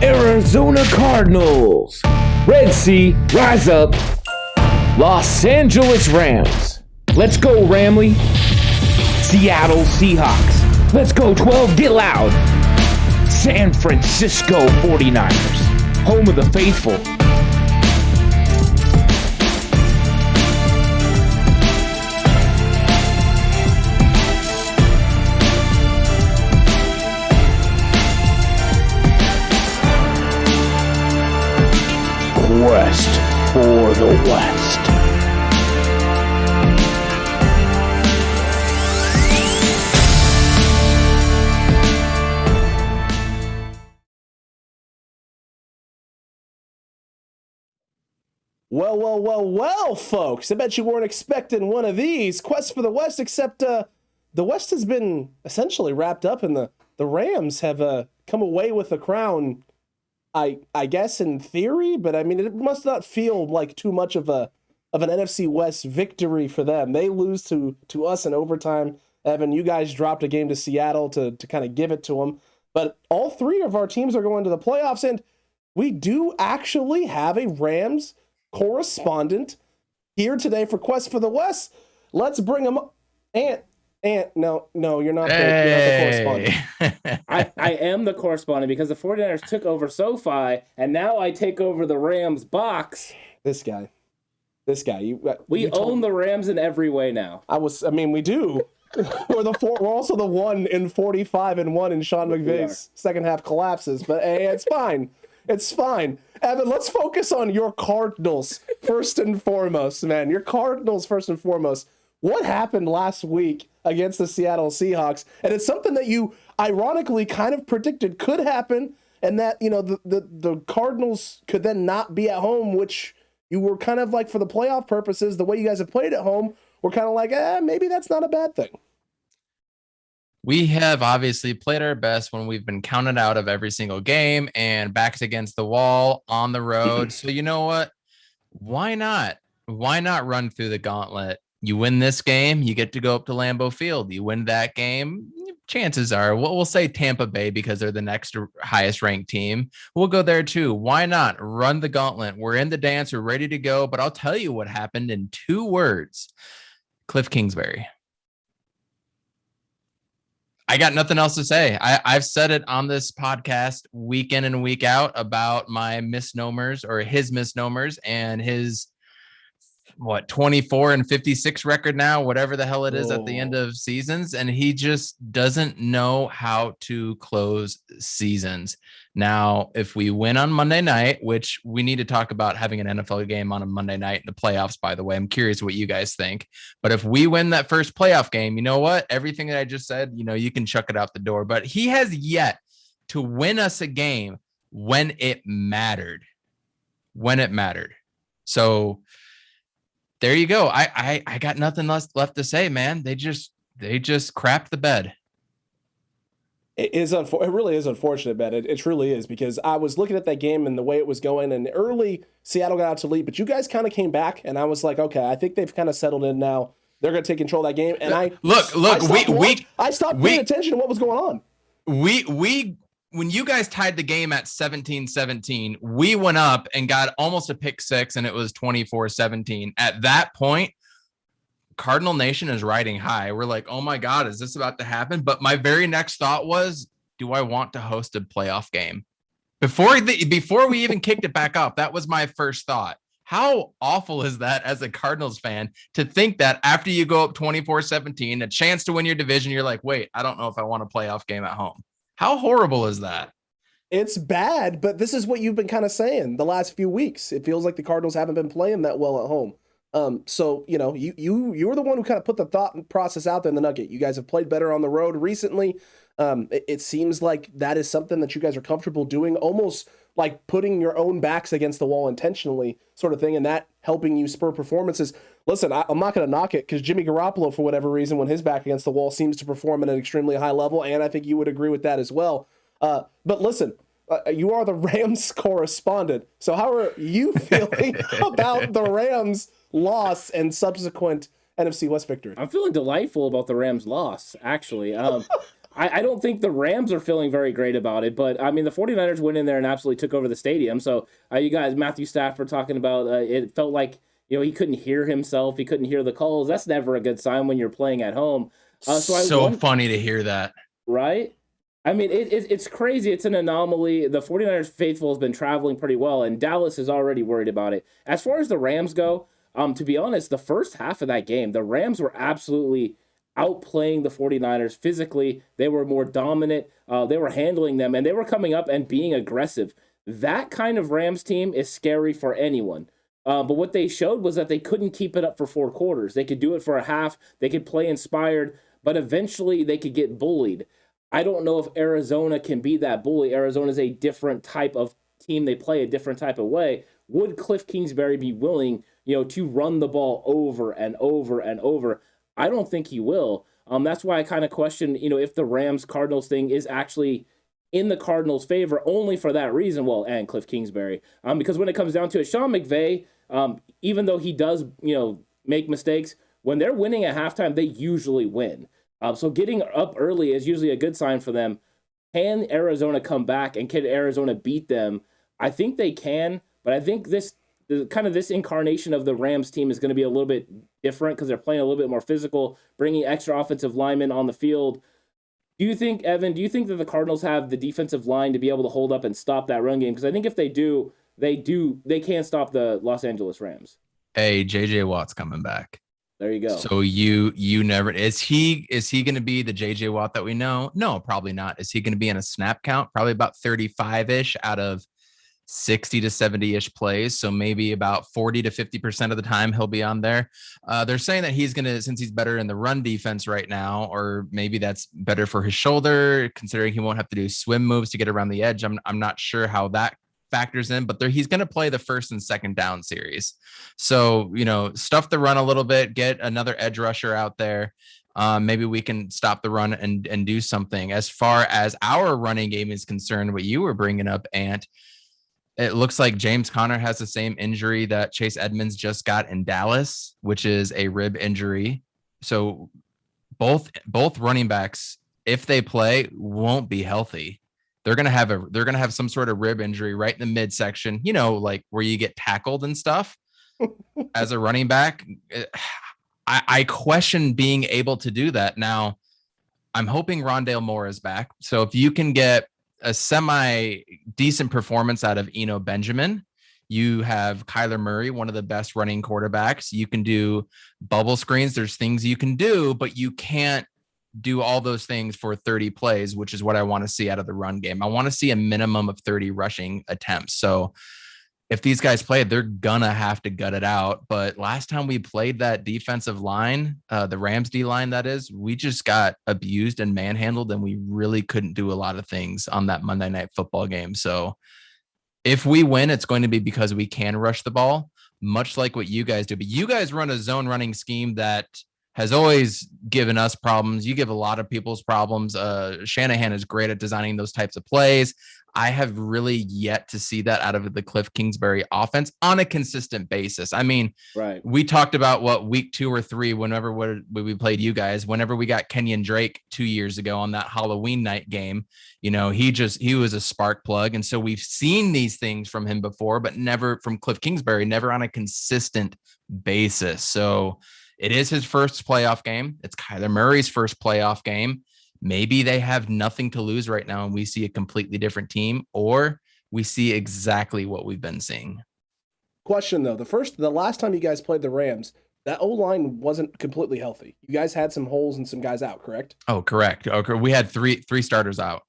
Arizona Cardinals. Red Sea, rise up. Los Angeles Rams. Let's go, Ramley. Seattle Seahawks. Let's go, 12, get loud. San Francisco 49ers. Home of the faithful. Quest for the West. Well, folks. I bet you weren't expecting one of these. Quest for the West, except the West has been essentially wrapped up, and the Rams have come away with the crown, I guess, in theory, but I mean, it must not feel like too much of an NFC West victory for them. They lose to us in overtime. Evan, you guys dropped a game to Seattle to kind of give it to them. But all three of our teams are going to the playoffs, and we do actually have a Rams correspondent here today for Quest for the West. Let's bring him up. No, you're not the correspondent. I am the correspondent because the 49ers took over SoFi, and now I take over the Rams box. This guy. We own the Rams in every way now. We do. We're also the 1 in 45-1 in Sean McVay's second half collapses, but hey, it's fine. It's fine. Evan, let's focus on your Cardinals first and foremost, man. Your Cardinals first and foremost. What happened last week against the Seattle Seahawks? And it's something that you ironically kind of predicted could happen, and that, you know, the Cardinals could then not be at home, which you were kind of like, for the playoff purposes, the way you guys have played at home, we're kind of like, maybe that's not a bad thing. We have obviously played our best when we've been counted out of every single game and backs against the wall on the road. So you know what? Why not? Why not run through the gauntlet? You win this game, you get to go up to Lambeau Field. You win that game, chances are, we'll say Tampa Bay because they're the next highest ranked team. We'll go there too. Why not? Run the gauntlet. We're in the dance. We're ready to go. But I'll tell you what happened in 2 words. Cliff Kingsbury. I got nothing else to say. I've said it on this podcast week in and week out about my misnomers, or his misnomers, and his 24 and 56 record now, whatever the hell it is at the end of seasons. And he just doesn't know how to close seasons. Now, if we win on Monday night, which we need to talk about having an NFL game on a Monday night in the playoffs, by the way, I'm curious what you guys think. But if we win that first playoff game, you know what? Everything that I just said, you can chuck it out the door. But he has yet to win us a game when it mattered. So there you go. I got nothing else left to say, man. They just crapped the bed. It really is unfortunate, Ben. It truly is, because I was looking at that game and the way it was going, and early Seattle got out to lead, but you guys kind of came back, and I was like, okay, I think they've kind of settled in now. They're going to take control of that game, and I stopped paying attention to what was going on. When you guys tied the game at 17-17, we went up and got almost a pick 6, and it was 24-17. At that point, Cardinal Nation is riding high. We're like, oh my God, is this about to happen? But my very next thought was, do I want to host a playoff game? Before we even kicked it back up, that was my first thought. How awful is that as a Cardinals fan to think that after you go up 24-17, a chance to win your division, you're like, wait, I don't know if I want a playoff game at home. How horrible is that? It's bad, but this is what you've been kind of saying the last few weeks. It feels like the Cardinals haven't been playing that well at home. So, you were the one who kind of put the thought process out there in the Nugget. You guys have played better on the road recently. It seems like that is something that you guys are comfortable doing, almost like putting your own backs against the wall intentionally, sort of thing, and that helping you spur performances. Listen, I'm not going to knock it, because Jimmy Garoppolo, for whatever reason, when his back against the wall, seems to perform at an extremely high level, and I think you would agree with that as well. But listen, you are the Rams correspondent, so how are you feeling about the Rams loss and subsequent NFC West victory? I'm feeling delightful about the Rams loss, actually. I don't think the Rams are feeling very great about it, but I mean, the 49ers went in there and absolutely took over the stadium. So you guys, Matthew Stafford talking about it felt like, he couldn't hear himself. He couldn't hear the calls. That's never a good sign when you're playing at home. Funny to hear that. Right? I mean, it's crazy. It's an anomaly. The 49ers faithful has been traveling pretty well, and Dallas is already worried about it. As far as the Rams go, to be honest, the first half of that game, the Rams were absolutely outplaying the 49ers physically. They were more dominant. They were handling them, and they were coming up and being aggressive. That kind of Rams team is scary for anyone. But what they showed was that they couldn't keep it up for 4 quarters. They could do it for a half. They could play inspired, but eventually they could get bullied. I don't know if Arizona can be that bully. Arizona is a different type of team. They play a different type of way. Would Cliff Kingsbury be willing, to run the ball over and over and over? I don't think he will. That's why I kind of question, if the Rams-Cardinals thing is actually in the Cardinals' favor only for that reason. Well, and Cliff Kingsbury. Because when it comes down to it, Sean McVay, even though he does, make mistakes, when they're winning at halftime, they usually win. So getting up early is usually a good sign for them. Can Arizona come back and can Arizona beat them? I think they can, but I think this incarnation of the Rams team is going to be a little bit different because they're playing a little bit more physical, bringing extra offensive linemen on the field. Do you think, Evan, that the Cardinals have the defensive line to be able to hold up and stop that run game? Because I think if they do, they can stop the Los Angeles Rams. Hey, JJ Watt's coming back. There you go. So you never, is he going to be the JJ Watt that we know? No, probably not. Is he going to be in a snap count? Probably about 35-ish out of 60 to 70-ish plays. So maybe about 40 to 50% of the time he'll be on there. They're saying that he's going to, since he's better in the run defense right now, or maybe that's better for his shoulder, considering he won't have to do swim moves to get around the edge. I'm not sure how that factors in, but he's going to play the first and second down series. So, stuff the run a little bit, get another edge rusher out there. Maybe we can stop the run and do something. As far as our running game is concerned, what you were bringing up, Ant, it looks like James Conner has the same injury that Chase Edmonds just got in Dallas, which is a rib injury. So both running backs, if they play, won't be healthy. They're gonna have some sort of rib injury right in the midsection, like where you get tackled and stuff. As a running back, I question being able to do that. Now, I'm hoping Rondale Moore is back. So if you can get a semi-decent performance out of Eno Benjamin, you have Kyler Murray, one of the best running quarterbacks. You can do bubble screens. There's things you can do, but you can't do all those things for 30 plays, which is what I want to see out of the run game. I want to see a minimum of 30 rushing attempts. So if these guys play, they're gonna have to gut it out. But last time we played that defensive line, the Rams D line, that is, we just got abused and manhandled, and we really couldn't do a lot of things on that Monday Night Football game. So if we win, it's going to be because we can rush the ball, much like what you guys do. But you guys run a zone running scheme that has always given us problems. You give a lot of people's problems. Shanahan is great at designing those types of plays. I have really yet to see that out of the Cliff Kingsbury offense on a consistent basis. I mean, right. We talked about week 2 or 3, whenever we played you guys, whenever we got Kenyon Drake 2 years ago on that Halloween night game, he was a spark plug. And so we've seen these things from him before, but never from Cliff Kingsbury, never on a consistent basis. So it is his first playoff game. It's Kyler Murray's first playoff game. Maybe they have nothing to lose right now and we see a completely different team, or we see exactly what we've been seeing. Question though, the last time you guys played the Rams, that O-line wasn't completely healthy. You guys had some holes and some guys out, correct? Oh, correct. Okay, we had three starters out.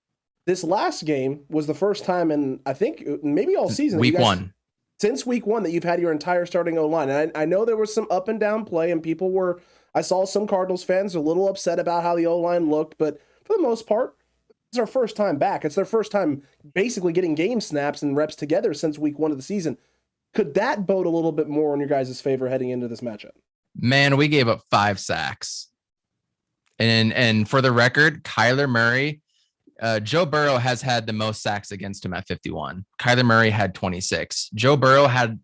This last game was the first time in, I think, maybe all season. Week 1. Since week 1 that you've had your entire starting O-line. And I know there was some up and down play, and I saw some Cardinals fans a little upset about how the O-line looked, but for the most part, it's our first time back. It's their first time basically getting game snaps and reps together since week 1 of the season. Could that bode a little bit more in your guys' favor heading into this matchup? Man, we gave up 5 sacks. And for the record, Kyler Murray, Joe Burrow has had the most sacks against him at 51. Kyler Murray had 26. Joe Burrow had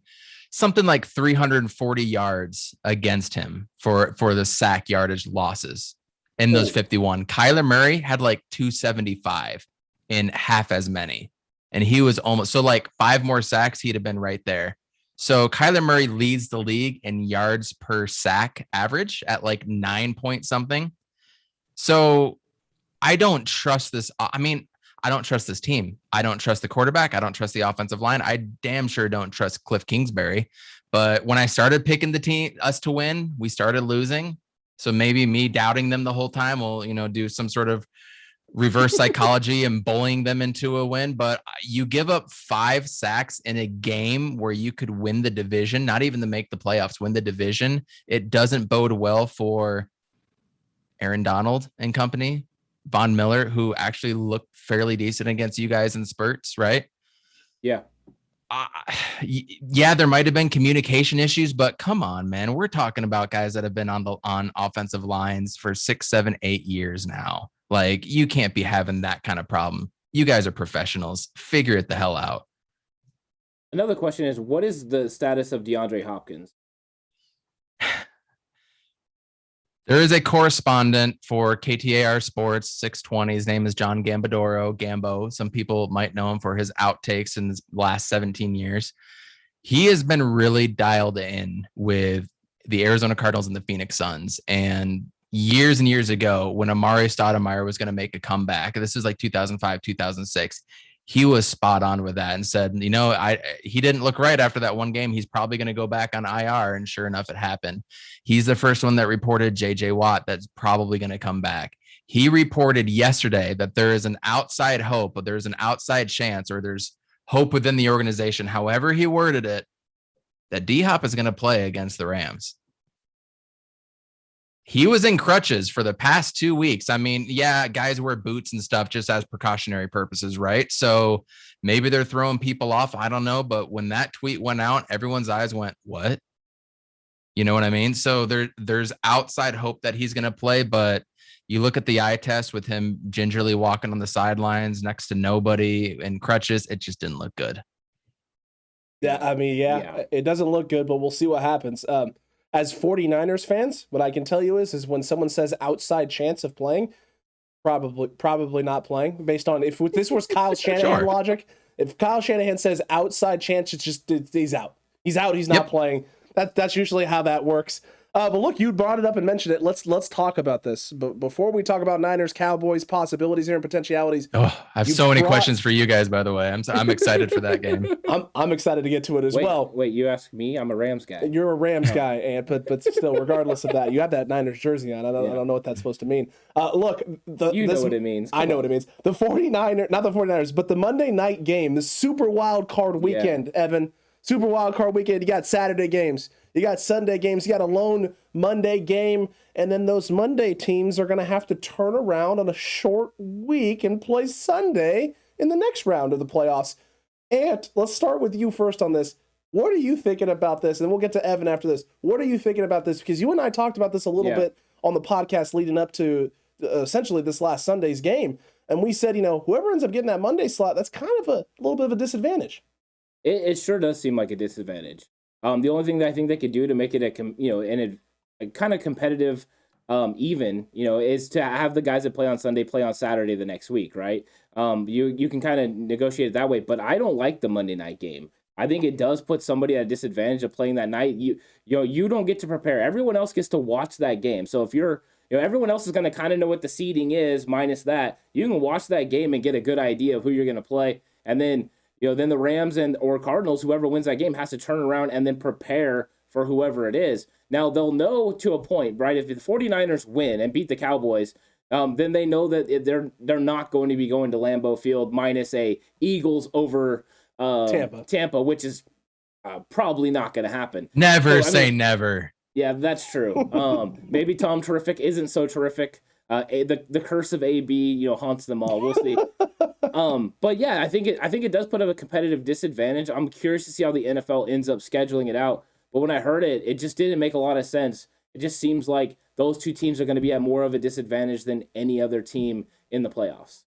something like 340 yards against him for the sack yardage losses. in those 51. Kyler Murray had like 275 in half as many. And he was almost, so like 5 more sacks, he'd have been right there. So Kyler Murray leads the league in yards per sack average at like 9 point something. So I don't trust this. I mean, I don't trust this team. I don't trust the quarterback. I don't trust the offensive line. I damn sure don't trust Cliff Kingsbury. But when I started picking the team, us to win, we started losing. So maybe me doubting them the whole time will, do some sort of reverse psychology and bullying them into a win. But you give up 5 sacks in a game where you could win the division, not even to make the playoffs, win the division. It doesn't bode well for Aaron Donald and company. Von Miller, who actually looked fairly decent against you guys in spurts, right? Yeah. Yeah, there might have been communication issues, but come on, man. We're talking about guys that have been on offensive lines for 6, 7, 8 years now. Like, you can't be having that kind of problem. You guys are professionals. Figure it the hell out. Another question is, what is the status of DeAndre Hopkins? There is a correspondent for KTAR Sports 620. His name is John Gambadoro, Gambo. Some people might know him for his outtakes in the last 17 years. He has been really dialed in with the Arizona Cardinals and the Phoenix Suns. And years ago, when Amari Stoudemire was going to make a comeback, this is like 2005, 2006, he was spot on with that and said, he didn't look right after that one game. He's probably going to go back on IR. And sure enough, it happened. He's the first one that reported JJ Watt that's probably going to come back. He reported yesterday that there is an outside hope, but there's an outside chance, or there's hope within the organization, however he worded it, that D-Hop is going to play against the Rams. He was in crutches for the past 2 weeks. I mean, yeah, guys wear boots and stuff just as precautionary purposes, right? So maybe they're throwing people off. I don't know. But when that tweet went out, everyone's eyes went, what? You know what I mean? So there's outside hope that he's going to play. But you look at the eye test with him gingerly walking on the sidelines next to nobody in crutches. It just didn't look good. Yeah, I mean, it doesn't look good, but we'll see what happens. As 49ers fans, what I can tell you is when someone says outside chance of playing, probably not playing, based on if this was Kyle Shanahan logic. If Kyle Shanahan says outside chance, it's just he's out. He's out. He's not playing. That's usually how that works. But look, you brought it up and mentioned it. Let's talk about this. But before we talk about Niners, Cowboys possibilities here and potentialities. Oh, I have so many questions for you guys, by the way. I'm excited for that game. I'm excited to get to it as well. Wait, you asked me? I'm a Rams guy. You're a Rams guy, but still, regardless of that, you have that Niners jersey on. I don't know what that's supposed to mean. Look, you know what it means. I know what it means. The 49ers, not the 49ers, but the Monday night game, the Super Wild Card weekend, Evan. Super Wild Card weekend. You got Saturday games. You got Sunday games. You got a lone Monday game. And then those Monday teams are going to have to turn around on a short week and play Sunday in the next round of the playoffs. And let's start with you first on this. What are you thinking about this? And we'll get to Evan after this. What are you thinking about this? Because you and I talked about this a little bit on the podcast leading up to essentially this last Sunday's game. And we said, whoever ends up getting that Monday slot, that's kind of a little bit of a disadvantage. It sure does seem like a disadvantage. The only thing that I think they could do to make it a kind of competitive, is to have the guys that play on Sunday play on Saturday the next week, right? You can kind of negotiate it that way, but I don't like the Monday night game. I think it does put somebody at a disadvantage of playing that night. You don't get to prepare. Everyone else gets to watch that game. So if you're everyone else is going to kind of know what the seeding is minus that. You can watch that game and get a good idea of who you're going to play, and then. Then the Rams or Cardinals, whoever wins that game, has to turn around and then prepare for whoever it is. Now, they'll know to a point, right? If the 49ers win and beat the Cowboys, then they know that they're not going to be going to Lambeau Field minus a Eagles over Tampa, which is probably not going to happen. Never say never. Yeah, that's true. Maybe Tom Terrific isn't so terrific. The curse of AB, haunts them all. We'll see. But yeah, I think it does put up a competitive disadvantage. I'm curious to see how the NFL ends up scheduling it out. But when I heard it, it just didn't make a lot of sense. It just seems like those two teams are going to be at more of a disadvantage than any other team in the playoffs.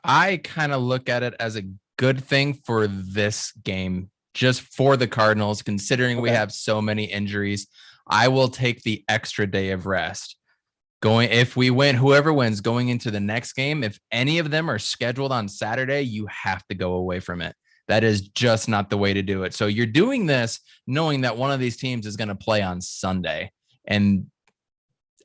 I kind of look at it as a good thing for this game, just for the Cardinals, considering we have so many injuries. I will take the extra day of rest. if we win, whoever wins going into the next game, if any of them are scheduled on Saturday, you have to go away from it. That is just not the way to do it. So you're doing this knowing that one of these teams is going to play on Sunday. And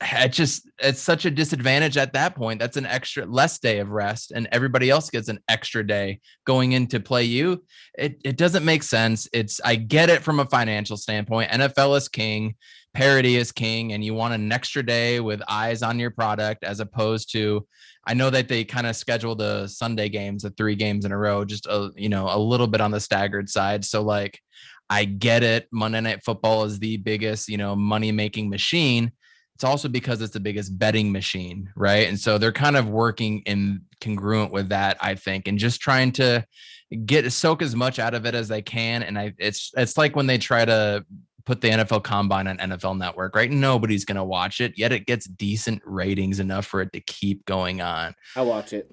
it's such a disadvantage at that point. That's an extra less day of rest, and everybody else gets an extra day going into play you. It doesn't make sense. I get it from a financial standpoint. NFL is king, parity is king, and you want an extra day with eyes on your product, as opposed to, I know that they kind of schedule the Sunday games, the 3 games in a row, just a little bit on the staggered side. So like, I get it. Monday Night Football is the biggest, money making machine. It's also because it's the biggest betting machine, right? And so they're kind of working in congruent with that, I think, and just trying to soak as much out of it as they can. And it's like when they try to put the NFL Combine on NFL Network, right? Nobody's going to watch it, yet it gets decent ratings enough for it to keep going on. I watch it.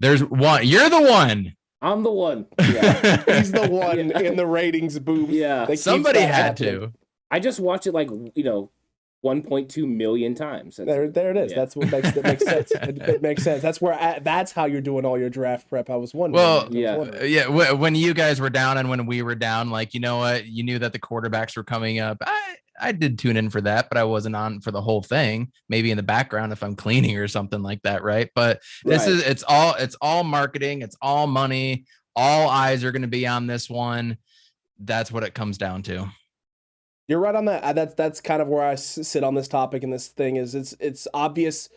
There's one. You're the one. I'm the one. Yeah. He's the one in the ratings booth. Yeah. Somebody had to. I just watch it 1.2 million times. There it is. Yeah. That's what makes it makes sense. It makes sense. That's how you're doing all your draft prep. I was wondering. Well, when you guys were down and when we were down, you know what? You knew that the quarterbacks were coming up. I did tune in for that, but I wasn't on for the whole thing. Maybe in the background if I'm cleaning or something like that, right? But it's all marketing. It's all money. All eyes are going to be on this one. That's what it comes down to. You're right on that. That's kind of where I sit on this topic, and this thing is it's obvious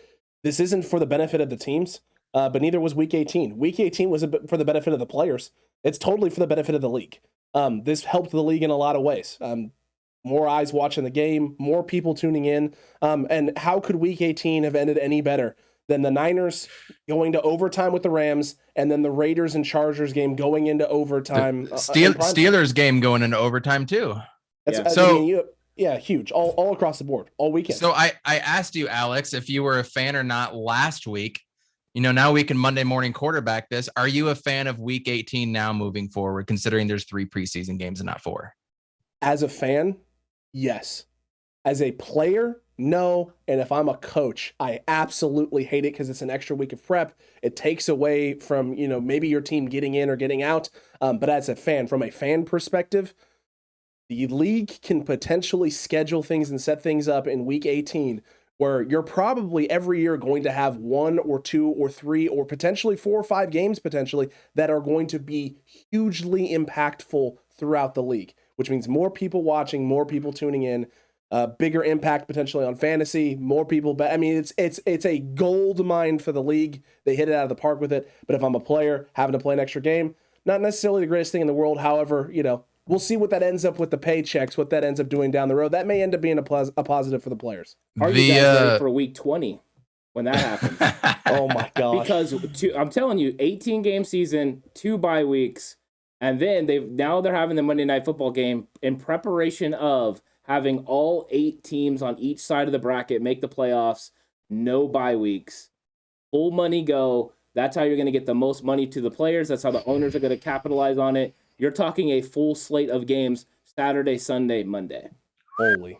this isn't for the benefit of the teams, but neither was Week 18. Week 18 was for the benefit of the players. It's totally for the benefit of the league. This helped the league in a lot of ways. More eyes watching the game, more people tuning in. And how could Week 18 have ended any better than the Niners going to overtime with the Rams, and then the Raiders and Chargers game going into overtime? Steelers game going into overtime too. Huge, all across the board, all weekend. So I asked you, Alex, if you were a fan or not last week. Now we can Monday morning quarterback this. Are you a fan of Week 18 now moving forward, considering there's 3 preseason games and not 4? As a fan, yes. As a player, no. And if I'm a coach, I absolutely hate it because it's an extra week of prep. It takes away from, maybe your team getting in or getting out. But as a fan, from a fan perspective, the league can potentially schedule things and set things up in Week 18 where you're probably every year going to have 1 or 2 or 3 or potentially 4 or 5 games potentially that are going to be hugely impactful throughout the league, which means more people watching, more people tuning in, bigger impact potentially on fantasy, more people. But I mean, it's a gold mine for the league. They hit it out of the park with it. But if I'm a player having to play an extra game, not necessarily the greatest thing in the world. However, we'll see what that ends up with the paychecks, what that ends up doing down the road. That may end up being a positive for the players. Are you guys ready for Week 20 when that happens? Oh, my gosh. Because I'm telling you, 18-game season, 2 bye weeks, and then they're having the Monday Night Football game in preparation of having all 8 teams on each side of the bracket make the playoffs, no bye weeks, full money go. That's how you're going to get the most money to the players. That's how the owners are going to capitalize on it. You're talking a full slate of games Saturday, Sunday, Monday. Holy.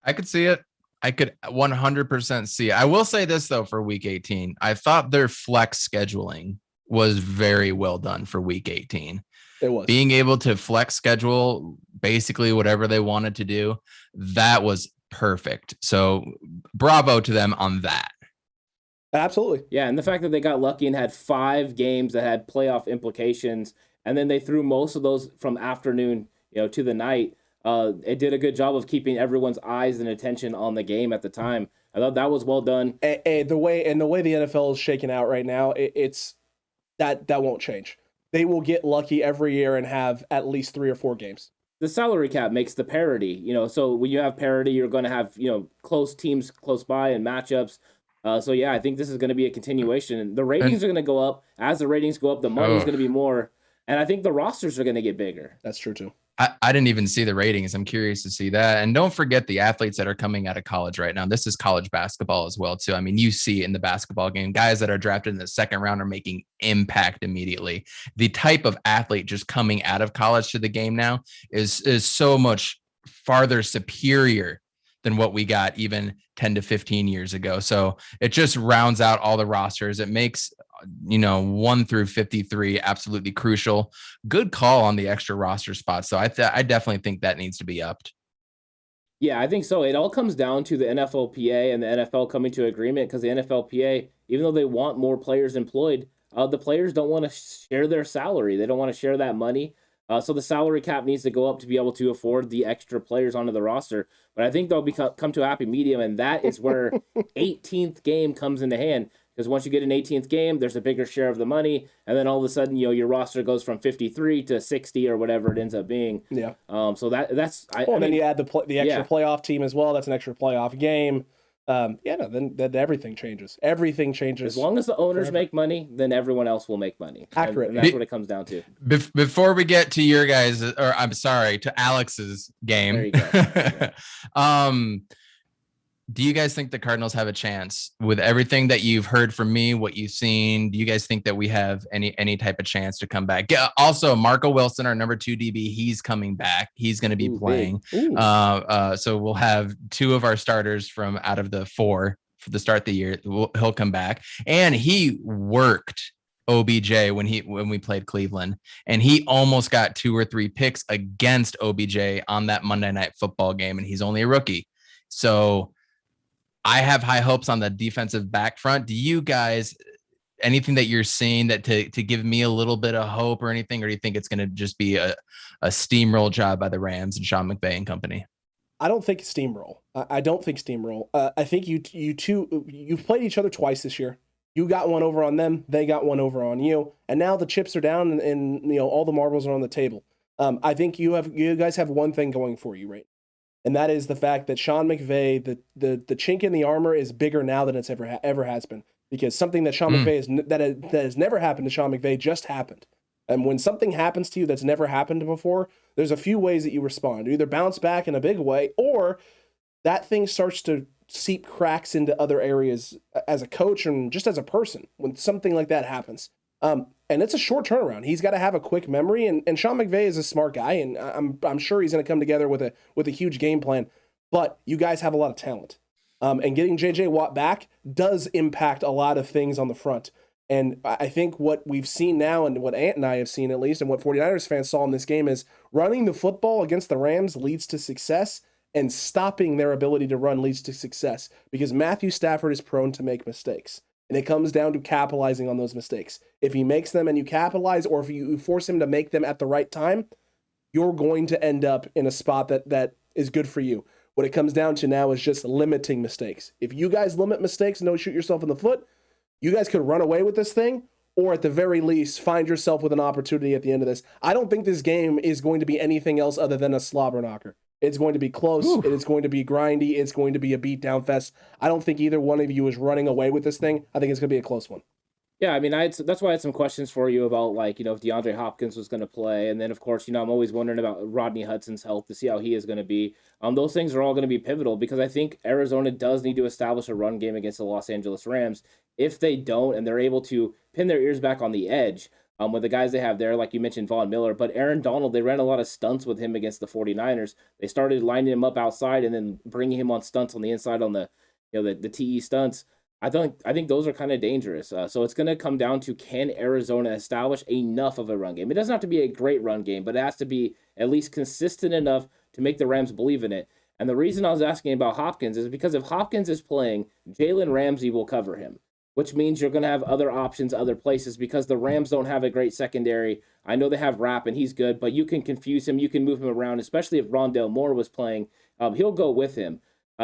I could see it. I could 100% see it. I will say this, though, for Week 18. I thought their flex scheduling was very well done for Week 18. It was. Being able to flex schedule basically whatever they wanted to do, that was perfect. So bravo to them on that. Absolutely. Yeah, and the fact that they got lucky and had 5 games that had playoff implications, and then they threw most of those from afternoon, to the night. It did a good job of keeping everyone's eyes and attention on the game at the time. I thought that was well done. And the way the NFL is shaking out right now, it's that won't change. They will get lucky every year and have at least 3 or 4 games. The salary cap makes the parity, so when you have parity, you're going to have, close teams close by and matchups. So yeah, I think this is going to be a continuation. The ratings are going to go up. As the ratings go up, the money is going to be more. And I think the rosters are going to get bigger. That's true too. I didn't even see the ratings. I'm curious to see that. And don't forget the athletes that are coming out of college right now. This is college basketball as well, too. I mean, you see in the basketball game, guys that are drafted in the second round are making impact immediately. The type of athlete just coming out of college to the game now is so much farther superior than what we got even 10 to 15 years ago. So it just rounds out all the rosters. It makes, 1 through 53 absolutely crucial. Good call on the extra roster spots. So I definitely think that needs to be upped. Yeah, I think so. It all comes down to the NFLPA and the NFL coming to agreement, because the NFLPA, even though they want more players employed, the players don't want to share their salary. They don't want to share that money. So the salary cap needs to go up to be able to afford the extra players onto the roster. But I think they'll come to a happy medium, and that is where 18th game comes into hand. Because once you get an 18th game, there's a bigger share of the money, and then all of a sudden, your roster goes from 53 to 60 or whatever it ends up being. Yeah. So that's. Then you add the extra playoff team as well. That's an extra playoff game. Then everything changes. Everything changes. As long as the owners make money, then everyone else will make money. Accurate. And that's what it comes down to. Before we get to your guys, to Alex's game. There you go. Do you guys think the Cardinals have a chance with everything that you've heard from me, what you've seen? Do you guys think that we have any type of chance to come back? Yeah, also, Marco Wilson, our number 2 DB, he's coming back. He's going to be playing. So we'll have 2 of our starters from out of the 4 for the start of the year. He'll come back, and he worked OBJ when we played Cleveland, and he almost got 2 or 3 picks against OBJ on that Monday Night Football game, and he's only a rookie. So I have high hopes on the defensive back front. Do you guys, anything that you're seeing that to give me a little bit of hope or anything, or do you think it's going to just be a steamroll job by the Rams and Sean McVay and company? I don't think steamroll. I don't think steamroll. I think you've played each other twice this year. You got one over on them. They got one over on you. And now the chips are down and all the marbles are on the table. I think you guys have one thing going for you, right? And that is the fact that Sean McVay, the chink in the armor is bigger now than it's ever has been. Because something that Sean McVay that has never happened to Sean McVay just happened. And when something happens to you that's never happened before, there's a few ways that you respond. You either bounce back in a big way, or that thing starts to seep cracks into other areas as a coach and just as a person when something like that happens. And it's a short turnaround. He's got to have a quick memory, and Sean McVay is a smart guy, and I'm sure he's going to come together with a huge game plan. But you guys have a lot of talent, and getting J.J. Watt back does impact a lot of things on the front. And I think what we've seen now, and what Ant and I have seen at least, and what 49ers fans saw in this game, is running the football against the Rams leads to success, and stopping their ability to run leads to success, because Matthew Stafford is prone to make mistakes. And it comes down to capitalizing on those mistakes. If he makes them and you capitalize, or if you force him to make them at the right time, you're going to end up in a spot that is good for you. What it comes down to now is just limiting mistakes. If you guys limit mistakes and don't shoot yourself in the foot, you guys could run away with this thing, or at the very least, find yourself with an opportunity at the end of this. I don't think this game is going to be anything else other than a slobber knocker. It's going to be close. Ooh. It's going to be grindy. It's going to be a beatdown fest. I don't think either one of you is running away with this thing. I think it's going to be a close one. Yeah, I mean, that's why I had some questions for you about, if DeAndre Hopkins was going to play. And then, of course, I'm always wondering about Rodney Hudson's health to see how he is going to be. Those things are all going to be pivotal, because I think Arizona does need to establish a run game against the Los Angeles Rams. If they don't, and they're able to pin their ears back on the edge, with the guys they have there, like you mentioned, Von Miller, but Aaron Donald, they ran a lot of stunts with him against the 49ers. They started lining him up outside and then bringing him on stunts on the inside on the TE stunts. I think those are kind of dangerous. So it's going to come down to, can Arizona establish enough of a run game? It doesn't have to be a great run game, but it has to be at least consistent enough to make the Rams believe in it. And the reason I was asking about Hopkins is because if Hopkins is playing, Jalen Ramsey will cover him, which means you're going to have other options, other places, because the Rams don't have a great secondary. I know they have Rapp, and he's good, but you can confuse him. You can move him around, especially if Rondale Moore was playing. He'll go with him.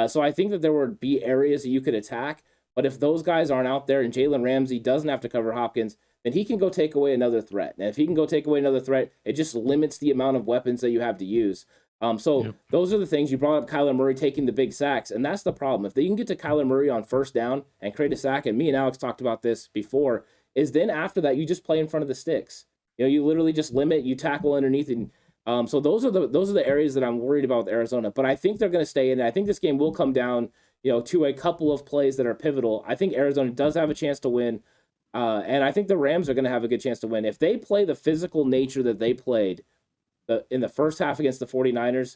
So I think that there would be areas that you could attack, but if those guys aren't out there and Jalen Ramsey doesn't have to cover Hopkins, then he can go take away another threat. And if he can go take away another threat, it just limits the amount of weapons that you have to use. Those are the things. You brought up Kyler Murray taking the big sacks, and that's the problem. If they can get to Kyler Murray on first down and create a sack, and me and Alex talked about this before, is then after that you just play in front of the sticks. You literally just limit, you tackle underneath, and so those are the areas that I'm worried about with Arizona. But I think they're going to stay in. I think this game will come down, to a couple of plays that are pivotal. I think Arizona does have a chance to win, and I think the Rams are going to have a good chance to win if they play the physical nature that they played in the first half against the 49ers.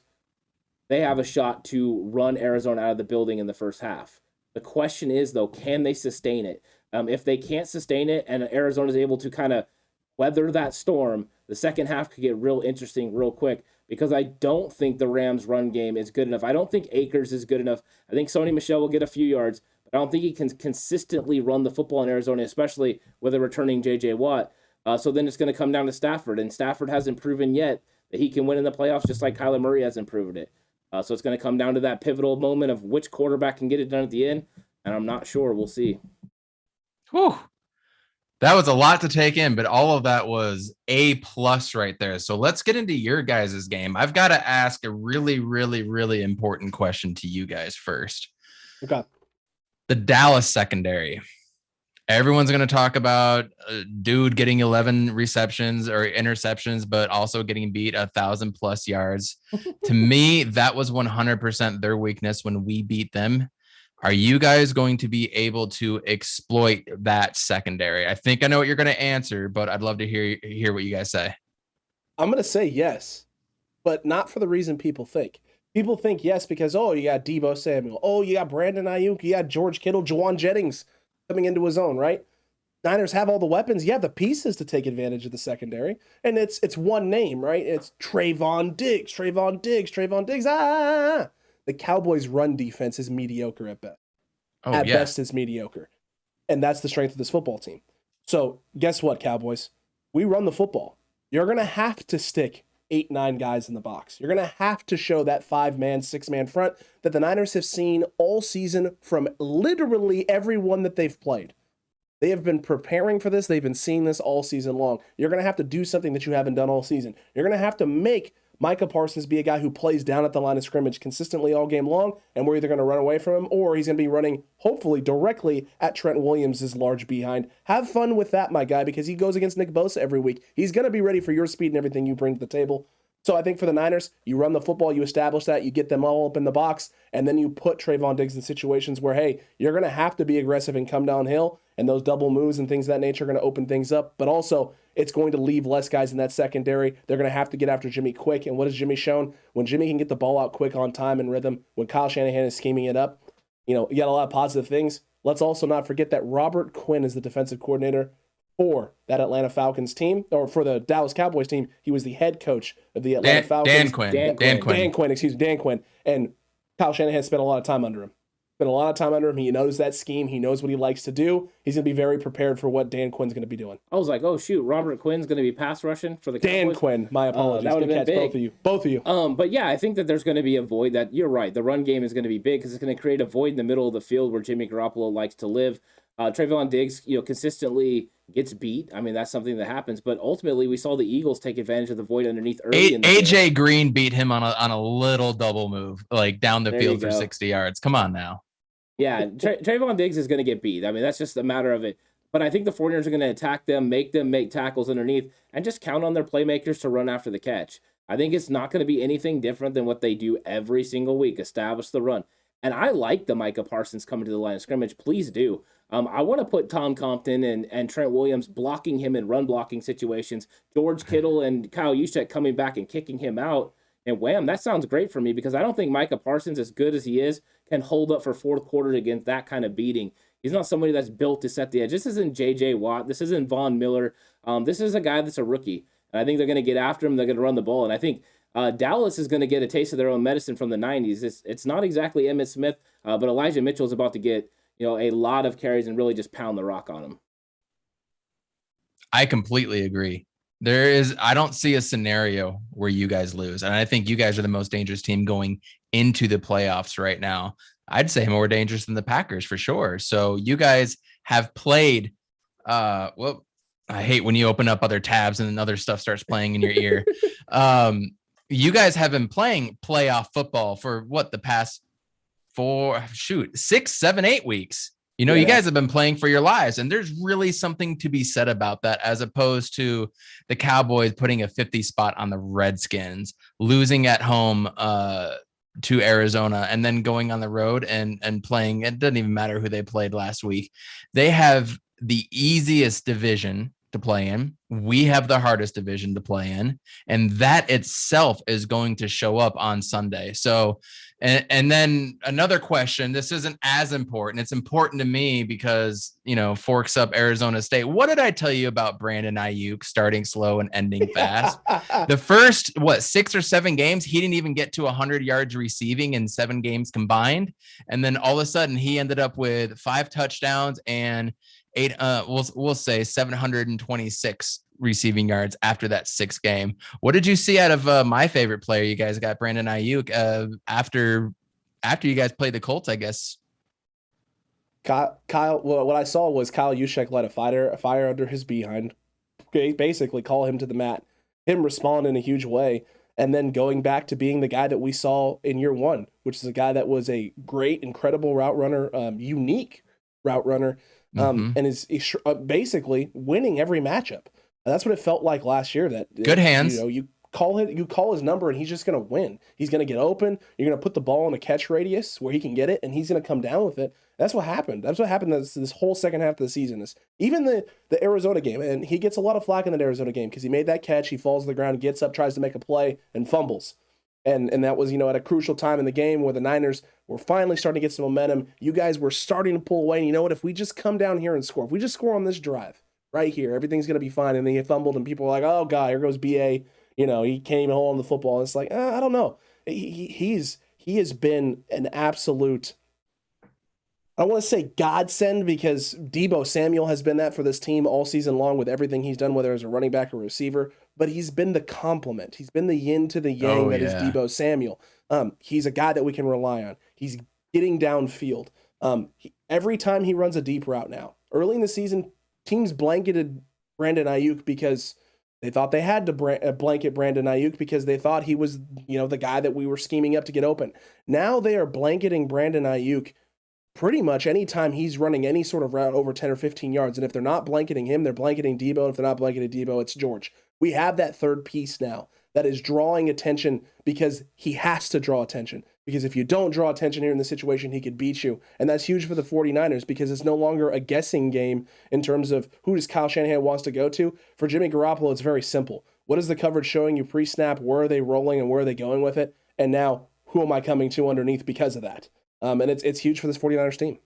they have a shot to run Arizona out of the building in the first half. The question is, though, can they sustain it? If they can't sustain it and Arizona is able to kind of weather that storm, the second half could get real interesting real quick, because I don't think the Rams' run game is good enough. I don't think Akers is good enough. I think Sony Michel will get a few yards, but I don't think he can consistently run the football in Arizona, especially with a returning J.J. Watt. So then it's going to come down to Stafford, and Stafford hasn't proven yet that he can win in the playoffs, just like Kyler Murray hasn't proven it. So it's going to come down to that pivotal moment of which quarterback can get it done at the end, and I'm not sure. We'll see. Whew. That was a lot to take in, but all of that was A+ right there. So let's get into your guys' game. I've got to ask a really, really, really important question to you guys first. Okay. The Dallas secondary. Everyone's going to talk about dude getting 11 receptions or interceptions, but also getting beat 1,000+ yards. To me, that was 100% their weakness when we beat them. Are you guys going to be able to exploit that secondary? I think I know what you're going to answer, but I'd love to hear what you guys say. I'm going to say yes, but not for the reason people think. People think yes because, oh, you got Deebo Samuel. Oh, you got Brandon Ayuk. You got George Kittle, Juwan Jennings coming into his own, right? Niners have all the weapons. You have the pieces to take advantage of the secondary. And it's one name, right? It's Trayvon Diggs. The Cowboys' run defense is mediocre at best. At best, it's mediocre. And that's the strength of this football team. So guess what, Cowboys? We run the football. You're going to have to stick 8-9 guys in the box. You're going to have to show that 5-man, 6-man front that the Niners have seen all season from literally everyone that they've played. They have been preparing for this. They've been seeing this all season long. You're going to have to do something that you haven't done all season. You're going to have to make Micah Parsons be a guy who plays down at the line of scrimmage consistently all game long, and we're either going to run away from him or he's going to be running, hopefully, directly at Trent Williams' large behind. Have fun with that, my guy, because he goes against Nick Bosa every week. He's going to be ready for your speed and everything you bring to the table. So I think for the Niners, you run the football, you establish that, you get them all up in the box, and then you put Trayvon Diggs in situations where, hey, you're going to have to be aggressive and come downhill, and those double moves and things of that nature are going to open things up. But also, it's going to leave less guys in that secondary. They're going to have to get after Jimmy quick. And what has Jimmy shown? When Jimmy can get the ball out quick on time and rhythm, when Kyle Shanahan is scheming it up, you got a lot of positive things. Let's also not forget that Robert Quinn is the defensive coordinator for that Atlanta Falcons team, or for the Dallas Cowboys team. He was the head coach of the Atlanta Falcons. Dan Quinn. And Kyle Shanahan spent a lot of time under him. He knows that scheme. He knows what he likes to do. He's going to be very prepared for what Dan Quinn's going to be doing. I was like, oh, shoot, Robert Quinn's going to be pass rushing for the Cowboys? Dan Quinn, my apologies. That would have been big. Both of you. But yeah, I think that there's going to be a void that, you're right, the run game is going to be big because it's going to create a void in the middle of the field where Jimmy Garoppolo likes to live. Trayvon Diggs, consistently gets beat. I mean, that's something that happens. But ultimately, we saw the Eagles take advantage of the void underneath early in the AJ game. Green beat him on a little double move, like down the field for 60 yards. Come on now. Yeah, Trayvon Diggs is going to get beat. I mean, that's just a matter of it. But I think the 49ers are going to attack them make tackles underneath, and just count on their playmakers to run after the catch. I think it's not going to be anything different than what they do every single week, establish the run. And I like the Micah Parsons coming to the line of scrimmage. Please do. I want to put Tom Compton and Trent Williams blocking him in run blocking situations. George Kittle and Kyle Juszczyk coming back and kicking him out. And wham, that sounds great for me because I don't think Micah Parsons, as good as he is, can hold up for fourth quarter against that kind of beating. He's not somebody that's built to set the edge. This isn't J.J. Watt. This isn't Von Miller. This is a guy that's a rookie. And I think they're going to get after him. They're going to run the ball. And I think Dallas is going to get a taste of their own medicine from the 90s. It's not exactly Emmitt Smith, but Elijah Mitchell is about to get a lot of carries and really just pound the rock on him. I completely agree. I don't see a scenario where you guys lose. And I think you guys are the most dangerous team going into the playoffs right now. I'd say more dangerous than the Packers for sure. So you guys have played, I hate when you open up other tabs and then other stuff starts playing in your ear. You guys have been playing playoff football for the past 6, 7, 8 weeks. You guys have been playing for your lives, and there's really something to be said about that, as opposed to the Cowboys putting a 50 spot on the Redskins, losing at home to Arizona, and then going on the road and playing. It doesn't even matter who they played last week. They have the easiest division to play in. We have the hardest division to play in. And that itself is going to show up on Sunday. So, and then another question, this isn't as important. It's important to me because, forks up Arizona State. What did I tell you about Brandon Ayuk starting slow and ending fast? The first, 6 or 7 games, he didn't even get to 100 yards receiving in 7 games combined. And then all of a sudden he ended up with 5 touchdowns and we'll say 726 receiving yards after that 6th game. What did you see out of my favorite player? You guys got Brandon Ayuk after you guys played the Colts, I guess. Kyle, well, what I saw was Kyle Juszczyk let a fire under his behind, basically call him to the mat, him respond in a huge way, and then going back to being the guy that we saw in year 1, which is a guy that was a great, incredible route runner, unique route runner, and is basically winning every matchup. And that's what it felt like last year. That good hands. You call his number, and he's just going to win. He's going to get open. You're going to put the ball in a catch radius where he can get it, and he's going to come down with it. That's what happened. That's what happened this whole second half of the season. Even the Arizona game, and he gets a lot of flack in the Arizona game because he made that catch. He falls to the ground, gets up, tries to make a play, and fumbles. And that was, at a crucial time in the game where the Niners were finally starting to get some momentum. You guys were starting to pull away. And you know what? If we just come down here and score, if we just score on this drive right here, everything's going to be fine. And then he fumbled, and people were like, oh, God, here goes BA. He can't even hold on the football. And it's like, I don't know. He has been an absolute, I don't want to say godsend, because Deebo Samuel has been that for this team all season long with everything he's done, whether as a running back or receiver. But he's been the complement. He's been the yin to the yang is Deebo Samuel. He's a guy that we can rely on. He's getting downfield. Every time he runs a deep route now, early in the season, teams blanketed Brandon Ayuk because they thought they had to blanket Brandon Ayuk because they thought he was, the guy that we were scheming up to get open. Now they are blanketing Brandon Ayuk pretty much anytime he's running any sort of route over 10 or 15 yards. And if they're not blanketing him, they're blanketing Deebo. If they're not blanketing Deebo, it's George. We have that third piece now that is drawing attention because he has to draw attention. Because if you don't draw attention here in the situation, he could beat you. And that's huge for the 49ers because it's no longer a guessing game in terms of who does Kyle Shanahan wants to go to. For Jimmy Garoppolo, it's very simple. What is the coverage showing you pre-snap? Where are they rolling and where are they going with it? And now, who am I coming to underneath because of that? And it's huge for this 49ers team.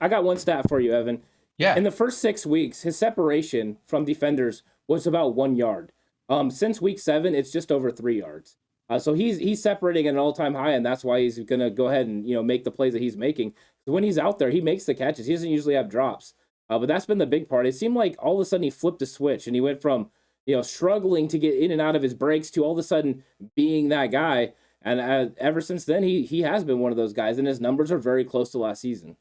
I got one stat for you, Evan. Yeah. In the first 6 weeks, his separation from defenders was about 1 yard. Since week 7, it's just over 3 yards. So he's separating at an all-time high, and that's why he's going to go ahead and make the plays that he's making. When he's out there, he makes the catches. He doesn't usually have drops. But that's been the big part. It seemed like all of a sudden he flipped a switch, and he went from struggling to get in and out of his breaks to all of a sudden being that guy. And ever since then, he has been one of those guys, and his numbers are very close to last season.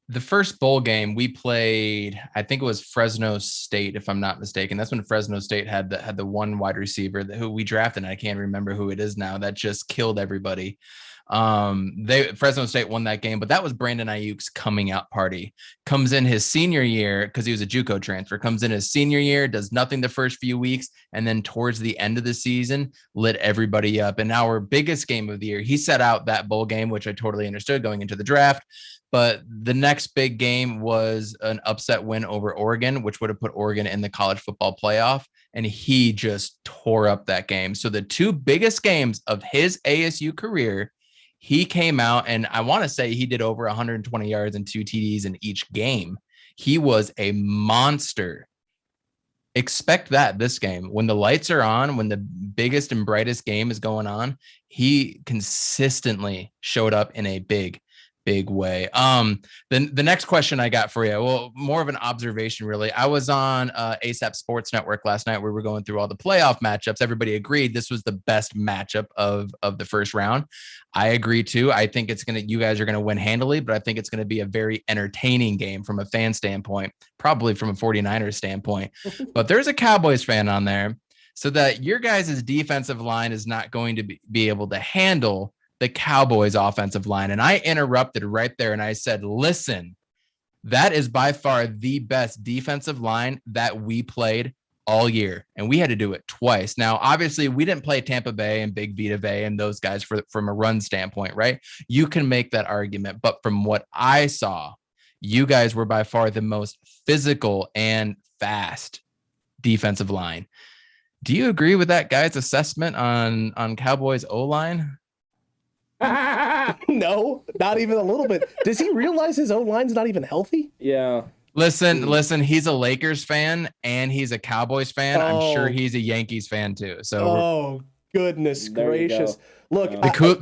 The first bowl game we played, I think it was Fresno State, if I'm not mistaken. That's when Fresno State had the one wide receiver who we drafted, and I can't remember who it is now, that just killed everybody. Fresno State won that game, but that was Brandon Ayuk's coming out party. Comes in his senior year because he was a JUCO transfer. Comes in his senior year, does nothing the first few weeks, and then towards the end of the season, lit everybody up. And our biggest game of the year, he set out that bowl game, which I totally understood going into the draft. But the next big game was an upset win over Oregon, which would have put Oregon in the college football playoff. And he just tore up that game. So the two biggest games of his ASU career, he came out, and I want to say he did over 120 yards and 2 TDs in each game. He was a monster. Expect that this game. When the lights are on, when the biggest and brightest game is going on, he consistently showed up in a big way. Then the next question I got for you, well, more of an observation, really. I was on ASAP Sports Network last night where we were going through all the playoff matchups. Everybody agreed this was the best matchup of the first round. I agree too. I think you guys are going to win handily, but I think it's going to be a very entertaining game from a fan standpoint, probably from a 49ers standpoint. But there's a Cowboys fan on there, so that your guys' defensive line is not going to be able to handle the Cowboys offensive line. And I interrupted right there and I said, listen, that is by far the best defensive line that we played all year. And we had to do it twice. Now, obviously we didn't play Tampa Bay and Big Vita Vea and those guys from a run standpoint, right? You can make that argument, but from what I saw, you guys were by far the most physical and fast defensive line. Do you agree with that guy's assessment on Cowboys O-line? No, not even a little bit. Does he realize his O-line's not even healthy? Yeah. Listen, he's a Lakers fan and he's a Cowboys fan. I'm sure he's a Yankees fan too. So goodness There you gracious. go. Look,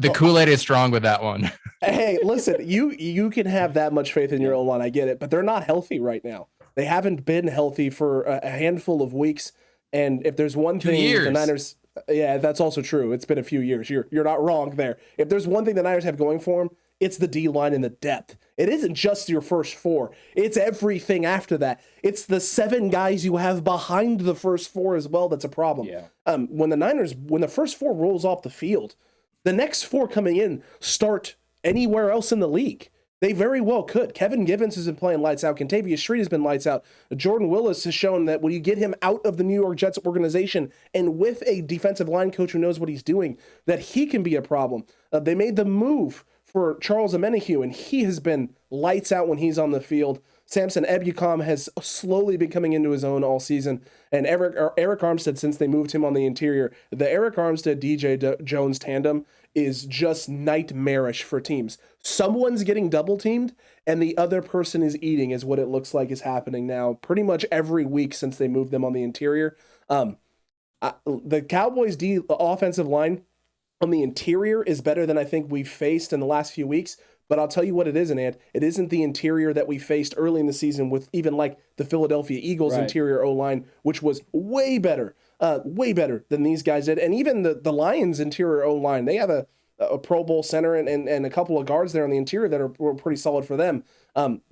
the Kool-Aid is strong with that one. hey, listen, you can have that much faith in your O-line, I get it, but they're not healthy right now. They haven't been healthy for a handful of weeks, and if there's one thing the Niners, yeah, that's also true. It's been a few years. You're not wrong there. If there's one thing the Niners have going for them, it's the D-line and the depth. It isn't just your first four. It's everything after that. It's the 7 guys you have behind the first 4 as well that's a problem. Yeah. When the first 4 rolls off the field, the next 4 coming in start anywhere else in the league. They very well could. Kevin Givens has been playing lights out. Contavious Street has been lights out. Jordan Willis has shown that when you get him out of the New York Jets organization and with a defensive line coach who knows what he's doing, that he can be a problem. They made the move for Charles Omenihu, and he has been lights out when he's on the field. Samson Ebukam has slowly been coming into his own all season. And Eric Armstead, since they moved him on the interior, the Eric Armstead-DJ Jones tandem is just nightmarish for teams. Someone's getting double teamed and the other person is eating is what it looks like is happening now pretty much every week since they moved them on the interior. The Cowboys offensive line on the interior is better than I think we've faced in the last few weeks. But I'll tell you what it isn't, Ant. It isn't the interior that we faced early in the season with even like the Philadelphia Eagles interior O-line, which was way better than these guys did. And even the Lions interior O-line, they have a Pro Bowl center and a couple of guards there on the interior that were pretty solid for them. I'm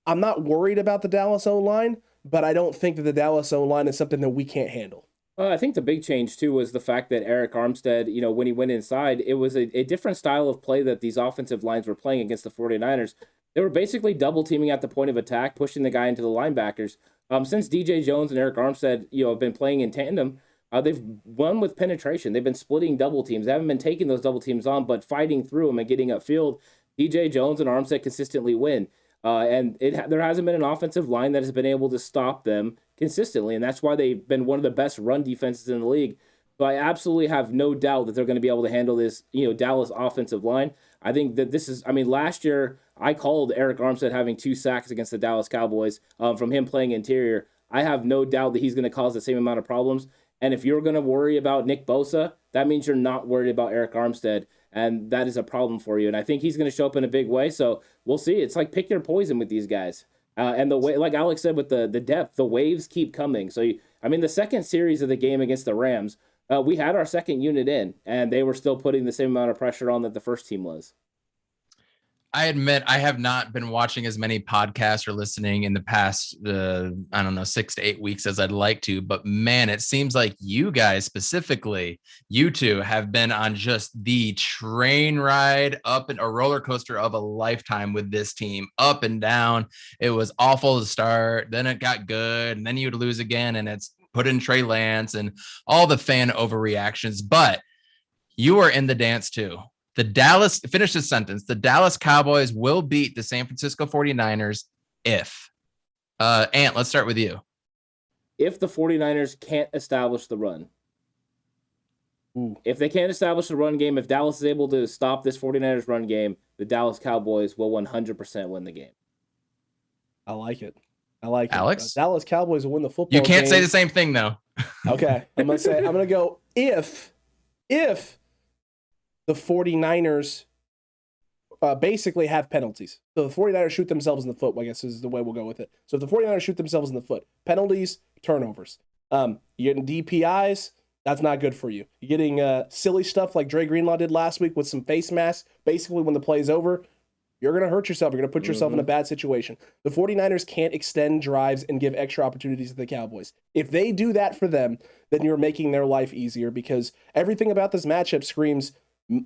not worried about the Dallas O-line, but I don't think that the Dallas O-line is something that we can't handle. I think the big change, too, was the fact that Eric Armstead, when he went inside, it was a different style of play that these offensive lines were playing against the 49ers. They were basically double teaming at the point of attack, pushing the guy into the linebackers. Since DJ Jones and Eric Armstead, have been playing in tandem, they've won with penetration. They've been splitting double teams. They haven't been taking those double teams on, but fighting through them and getting upfield. DJ Jones and Armstead consistently win. There hasn't been an offensive line that has been able to stop them consistently, and that's why they've been one of the best run defenses in the league. So I absolutely have no doubt that they're going to be able to handle this, Dallas offensive line. I think that last year I called Eric Armstead having 2 sacks against the Dallas Cowboys from him playing interior. I have no doubt that he's going to cause the same amount of problems. And if you're going to worry about Nick Bosa, that means you're not worried about Eric Armstead. And that is a problem for you. And I think he's going to show up in a big way. So we'll see. It's like pick your poison with these guys. And the way, like Alex said, with the depth, the waves keep coming. So, the second series of the game against the Rams, we had our second unit in, and they were still putting the same amount of pressure on that the first team was. I admit I have not been watching as many podcasts or listening in the past, 6 to 8 weeks as I'd like to. But man, it seems like you guys specifically, you two have been on just the train ride up and a roller coaster of a lifetime with this team, up and down. It was awful to start. Then it got good. And then you'd lose again. And it's put in Trey Lance and all the fan overreactions. But you are in the dance too. Finish this sentence. The Dallas Cowboys will beat the San Francisco 49ers if. Ant, let's start with you. If the 49ers can't establish the run. If they can't establish the run game, if Dallas is able to stop this 49ers run game, the Dallas Cowboys will 100% win the game. I like it. Alex? Dallas Cowboys will win the football game. You can't say the same thing, though. Okay. I'm going to go if the 49ers basically have penalties. So the 49ers shoot themselves in the foot, I guess is the way we'll go with it. So if the 49ers shoot themselves in the foot, penalties, turnovers. You're getting DPIs, that's not good for you. You're getting silly stuff like Dre Greenlaw did last week with some face masks. Basically, when the play is over, you're going to hurt yourself. You're going to put yourself in a bad situation. The 49ers can't extend drives and give extra opportunities to the Cowboys. If they do that for them, then you're making their life easier because everything about this matchup screams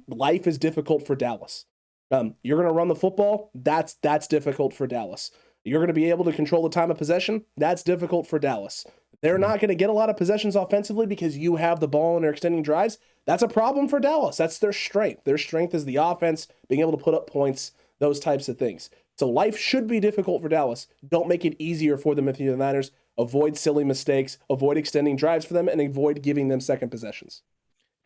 life is difficult for Dallas. You're going to run the football. That's difficult for Dallas. You're going to be able to control the time of possession. That's difficult for Dallas. They're not going to get a lot of possessions offensively because you have the ball and they're extending drives. That's a problem for Dallas. That's their strength. Their strength is the offense, being able to put up points, those types of things. So life should be difficult for Dallas. Don't make it easier for them if you're the Niners. Avoid silly mistakes, avoid extending drives for them, and avoid giving them second possessions.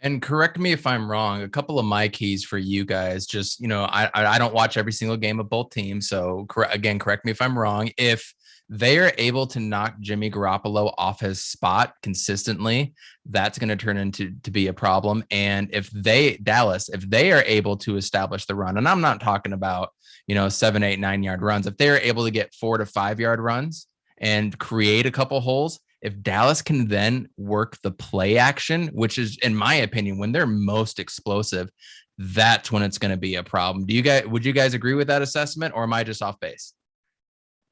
And correct me if I'm wrong. A couple of my keys for you guys, just, I don't watch every single game of both teams. So correct me if I'm wrong. If they are able to knock Jimmy Garoppolo off his spot consistently, that's going to turn into to be a problem. And if they are able to establish the run, and I'm not talking about, 7, 8, 9 yard runs, if they're able to get 4 to 5 yard runs and create a couple holes, if Dallas can then work the play action, which is, in my opinion, when they're most explosive, that's when it's going to be a problem. Would you guys agree with that assessment, or am I just off base?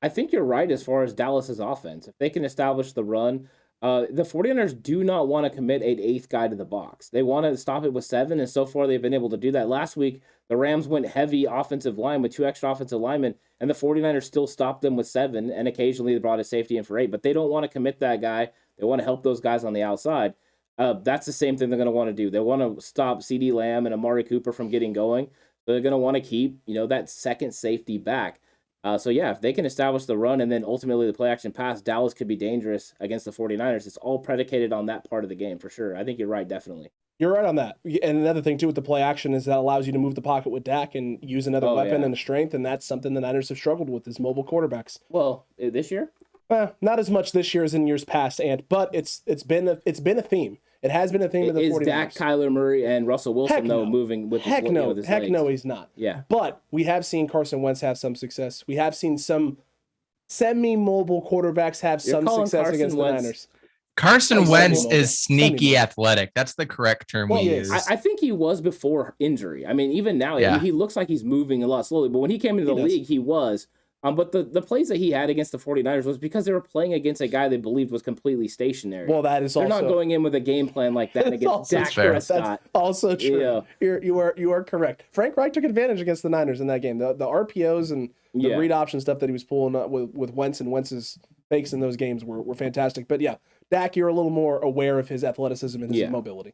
I think you're right as far as Dallas's offense. If they can establish the run, the 49ers do not want to commit an 8th guy to the box. They want to stop it with 7, and so far they've been able to do that. Last week, the Rams went heavy offensive line with 2 extra offensive linemen, and the 49ers still stopped them with 7, and occasionally they brought a safety in for 8, but they don't want to commit that guy. They want to help those guys on the outside. That's the same thing they're going to want to do. They want to stop CeeDee Lamb and Amari Cooper from getting going. So they're going to want to keep, that second safety back. If they can establish the run and then ultimately the play action pass, Dallas could be dangerous against the 49ers. It's all predicated on that part of the game for sure. I think you're right, definitely. You're right on that. And another thing, too, with the play action is that allows you to move the pocket with Dak and use another weapon and a strength, and that's something the Niners have struggled with, is mobile quarterbacks. Well, this year? Not as much this year as in years past, but it's been a theme. It has been a theme of the 49ers. Is Dak, Kyler Murray, and Russell Wilson, moving with his legs? Heck no, he's not. Yeah. But we have seen Carson Wentz have some success. We have seen some semi-mobile quarterbacks have some success against the Niners. Carson Wentz is sneaky athletic. That's the correct term we use. I think he was before injury. I mean, even now, he looks like he's moving a lot slowly. But when he came into the league, he was. But the plays that he had against the 49ers was because they were playing against a guy they believed was completely stationary. Well, that is They're not going in with a game plan like that against Dak Prescott. That's also true. Yeah. You are correct. Frank Reich took advantage against the Niners in that game. The RPOs and the read option stuff that he was pulling up with Wentz and Wentz's fakes in those games were fantastic. But yeah, Dak, you're a little more aware of his athleticism and his mobility.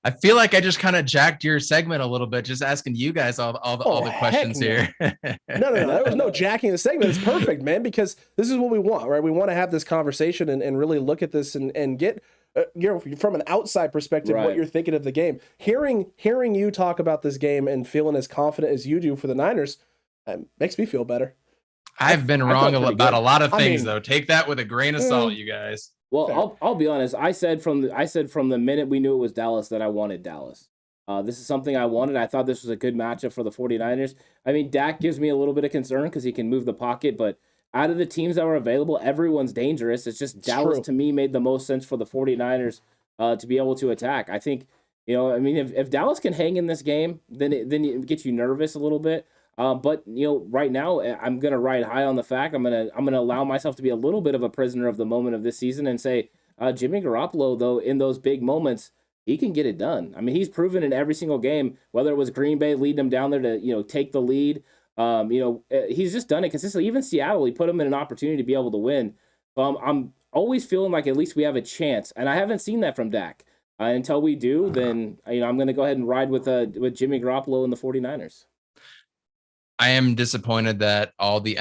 I feel like I just kind of jacked your segment a little bit, just asking you guys all the questions here. No. There was no jacking the segment. It's perfect, man, because this is what we want, right? We want to have this conversation and really look at this and get, from an outside perspective, what you're thinking of the game. Hearing you talk about this game and feeling as confident as you do for the Niners makes me feel better. I've been wrong about a lot of things, though. Take that with a grain of salt, you guys. Well, I'll be honest. I said from the minute we knew it was Dallas that I wanted Dallas. This is something I wanted. I thought this was a good matchup for the 49ers. I mean, Dak gives me a little bit of concern because he can move the pocket, but out of the teams that were available, everyone's dangerous. It's just Dallas, to me, made the most sense for the 49ers to be able to attack. I think, if Dallas can hang in this game, then it gets you nervous a little bit. But right now I'm gonna ride high on the fact. I'm gonna allow myself to be a little bit of a prisoner of the moment of this season and say Jimmy Garoppolo, though, in those big moments, he can get it done. I mean, he's proven in every single game, whether it was Green Bay leading him down there to take the lead. He's just done it consistently. Even Seattle, he put him in an opportunity to be able to win. I'm always feeling like at least we have a chance, and I haven't seen that from Dak. Until we do, then I'm gonna go ahead and ride with Jimmy Garoppolo and the 49ers. I am disappointed that all the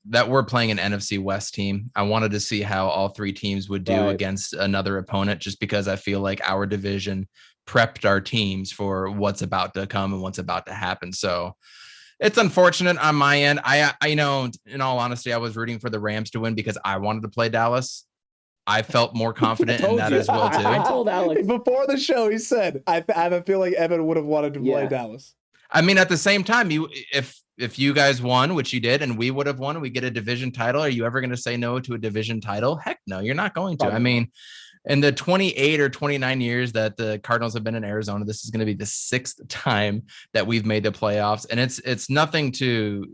that we're playing an NFC West team. I wanted to see how all 3 teams would do against another opponent, just because I feel like our division prepped our teams for what's about to come and what's about to happen. So it's unfortunate on my end. I in all honesty, I was rooting for the Rams to win because I wanted to play Dallas. I felt more confident in that as well too. I told Alex before the show. He said, "I have a feeling Evan would have wanted to play Dallas." I mean, at the same time, if you guys won, which you did, and we would have won, and we get a division title, are you ever going to say no to a division title? Heck no, you're not going to. I mean, in the 28 or 29 years that the Cardinals have been in Arizona, this is going to be the 6th time that we've made the playoffs, and it's nothing to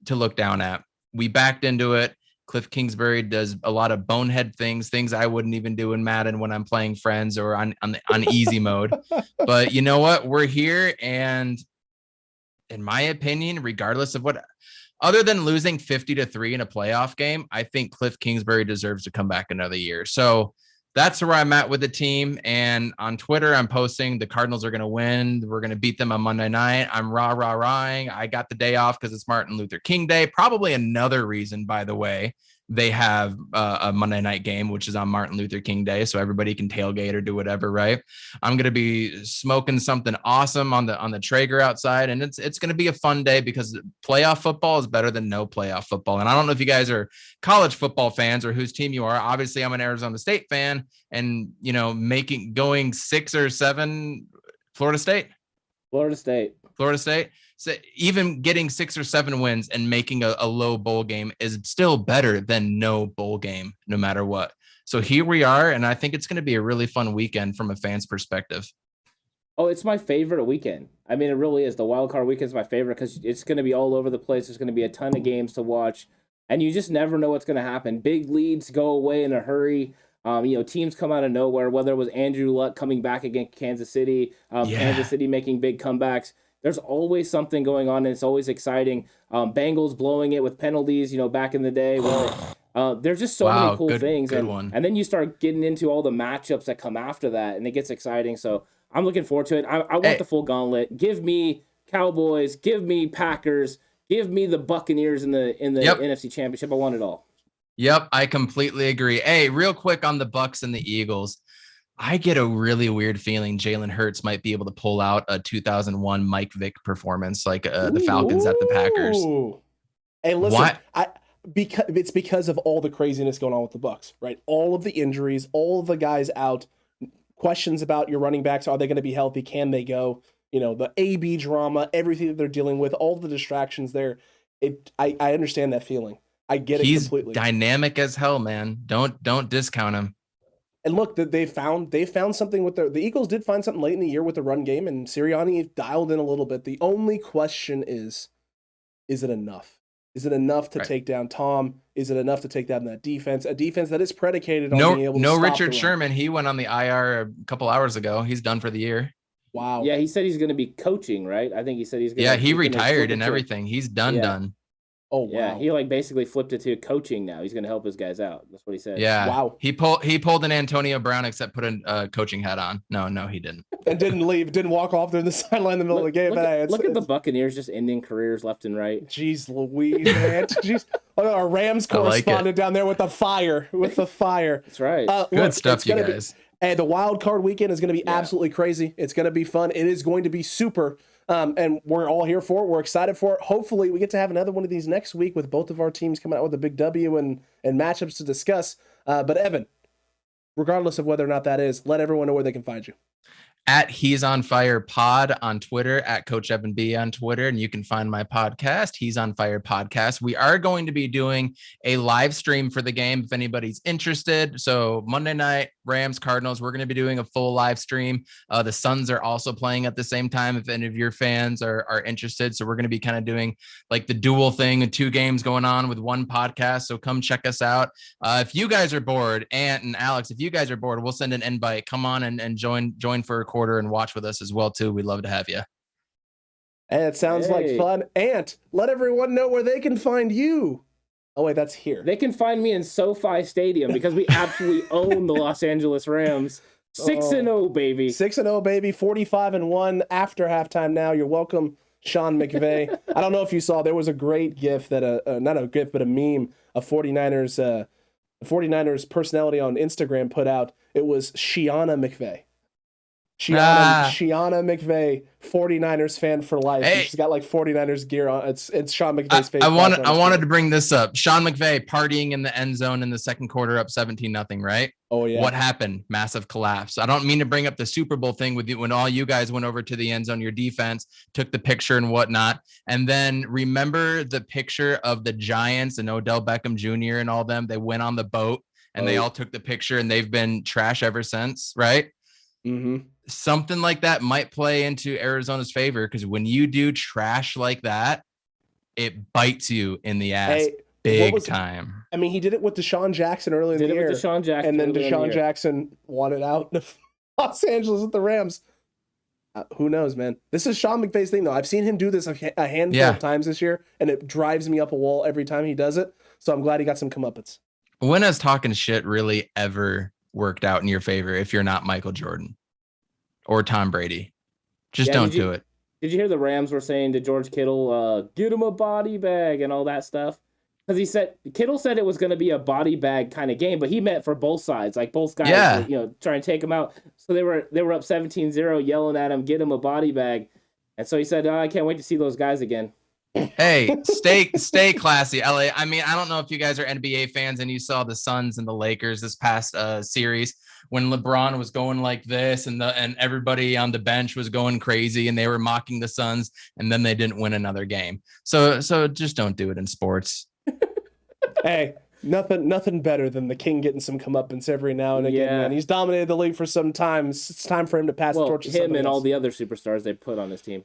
look down at. We backed into it. Cliff Kingsbury does a lot of bonehead things I wouldn't even do in Madden when I'm playing friends or on easy mode. But you know what? We're here, and in my opinion, regardless of what, other than losing 50-3 in a playoff game, I think Cliff Kingsbury deserves to come back another year. So that's where I'm at with the team. And on Twitter, I'm posting the Cardinals are going to win. We're going to beat them on Monday night. I'm rah-rah-rahing. I got the day off because it's Martin Luther King Day. Probably another reason, by the way, they have a Monday night game, which is on Martin Luther King Day. So everybody can tailgate or do whatever, right? I'm going to be smoking something awesome on the Traeger outside. And it's going to be a fun day because playoff football is better than no playoff football. And I don't know if you guys are college football fans or whose team you are. Obviously, I'm an Arizona State fan and, going 6 or 7 Florida State. So even getting 6 or 7 wins and making a low bowl game is still better than no bowl game, no matter what. So here we are, and I think it's going to be a really fun weekend from a fan's perspective. Oh, it's my favorite weekend. I mean, it really is. The wild card weekend is my favorite because it's going to be all over the place. There's going to be a ton of games to watch, and you just never know what's going to happen. Big leads go away in a hurry. Teams come out of nowhere, whether it was Andrew Luck coming back against Kansas City, Kansas City making big comebacks. There's always something going on, and it's always exciting. Bengals blowing it with penalties, back in the day. There's just so many cool things. And then you start getting into all the matchups that come after that, and it gets exciting. So I'm looking forward to it. I want the full gauntlet. Give me Cowboys. Give me Packers. Give me the Buccaneers in the NFC Championship. I want it all. Yep, I completely agree. Hey, real quick on the Bucs and the Eagles. I get a really weird feeling Jalen Hurts might be able to pull out a 2001 Mike Vick performance like the Falcons at the Packers. Hey, listen, because of all the craziness going on with the Bucs, right? All of the injuries, all of the guys out, questions about your running backs. Are they going to be healthy? Can they go? The AB drama, everything that they're dealing with, all the distractions there. I understand that feeling. I get it completely. He's dynamic as hell, man. Don't discount him. And look, they found something with the Eagles did find something late in the year with the run game, and Sirianni dialed in a little bit. The only question is it enough? Is it enough to take down Tom? Is it enough to take down that defense? A defense that is predicated on being able to stop Richard Sherman. He went on the IR a couple hours ago. He's done for the year. Wow. Yeah, he said he's going to be coaching, right? I think he said he's going to. Yeah, he retired and everything. He's done. Oh, wow. Yeah, he basically flipped it to coaching now. He's going to help his guys out. That's what he said. Yeah. Wow. He pulled an Antonio Brown, except put a coaching hat on. No, he didn't. And didn't leave. Didn't walk off there in the sideline in the middle of the game. Look at the Buccaneers just ending careers left and right. Jeez Louise, man. Jeez. Our Rams correspondent down there with the fire. That's right. Good stuff, you guys. And the wild card weekend is going to be absolutely crazy. It's going to be fun. It is going to be super. And we're all here for it. We're excited for it. Hopefully we get to have another one of these next week with both of our teams coming out with a big W and matchups to discuss. But Evan, regardless of whether or not that is, let everyone know where they can find you. At He's on Fire Pod on Twitter, at Coach Evan B on Twitter, and you can find my podcast, He's on Fire Podcast. We are going to be doing a live stream for the game if anybody's interested. So Monday night, Rams, Cardinals, we're going to be doing a full live stream. The Suns are also playing at the same time if any of your fans are interested. So we're going to be kind of doing like the dual thing with 2 games going on with one podcast. So come check us out. If you guys are bored, Ant and Alex, if you guys are bored, we'll send an invite. Come on and join for a quarter and watch with us as well too. We'd love to have you. And it sounds like fun. Ant, let everyone know where they can find you. Oh wait, that's here. They can find me in SoFi Stadium because we absolutely own the Los Angeles Rams. 6-0, baby. 6-0, baby. 45-1 after halftime now. You're welcome, Sean McVay. I don't know if you saw, there was a great GIF that not a GIF, but a meme of 49ers 49ers personality on Instagram put out. It was Shiana McVay. Shiana McVay, 49ers fan for life. Hey. She's got like 49ers gear on. It's Sean McVay's face. I wanted to bring this up. Sean McVay partying in the end zone in the second quarter up 17-0, right? Oh yeah. What happened? Massive collapse. I don't mean to bring up the Super Bowl thing with you when all you guys went over to the end zone, your defense took the picture and whatnot. And then remember the picture of the Giants and Odell Beckham Jr. and all them, they went on the boat and they all took the picture and they've been trash ever since, right? Mm-hmm. Something like that might play into Arizona's favor because when you do trash like that, it bites you in the ass big time. I mean, he did it with Deshaun Jackson earlier in the year. And then Deshaun Jackson wanted out of Los Angeles with the Rams. Who knows, man? This is Sean McVay's thing, though. I've seen him do this a handful of times this year, and it drives me up a wall every time he does it. So I'm glad he got some comeuppance. When has talking shit really ever worked out in your favor if you're not Michael Jordan or Tom Brady. Just don't do it. Did you hear the Rams were saying to George Kittle, get him a body bag and all that stuff? Because Kittle said it was going to be a body bag kind of game, but he meant for both sides. Like both guys were, trying to take him out. So they were up 17-0 yelling at him, get him a body bag. And so he said, I can't wait to see those guys again. Hey, stay classy, LA. I mean, I don't know if you guys are NBA fans and you saw the Suns and the Lakers this past series when LeBron was going like this and everybody on the bench was going crazy and they were mocking the Suns and then they didn't win another game. So just don't do it in sports. Hey, nothing better than the king getting some comeuppance every now and again. Man. He's dominated the league for some time. It's time for him to pass the torch to somebody him and else. all the other superstars they put on his team.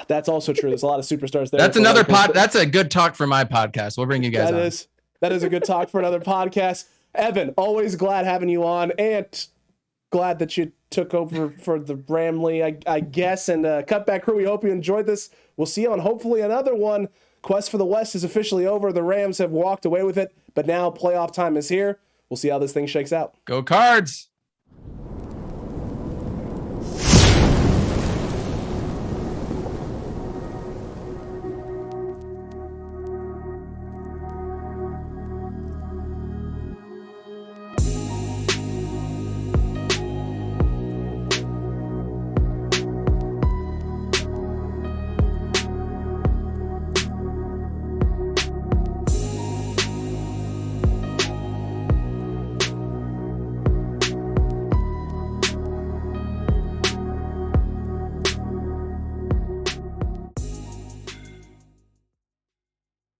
That's also true. There's a lot of superstars there. That's another That's a good talk for my podcast. We'll bring you guys on. That is a good talk for another podcast. Evan, always glad having you on, and glad that you took over for the Bramley, I guess. And Cutback crew, we hope you enjoyed this. We'll see you on hopefully another one. Quest for the West is officially over. The Rams have walked away with it, but now playoff time is here. We'll see how this thing shakes out. Go Cards!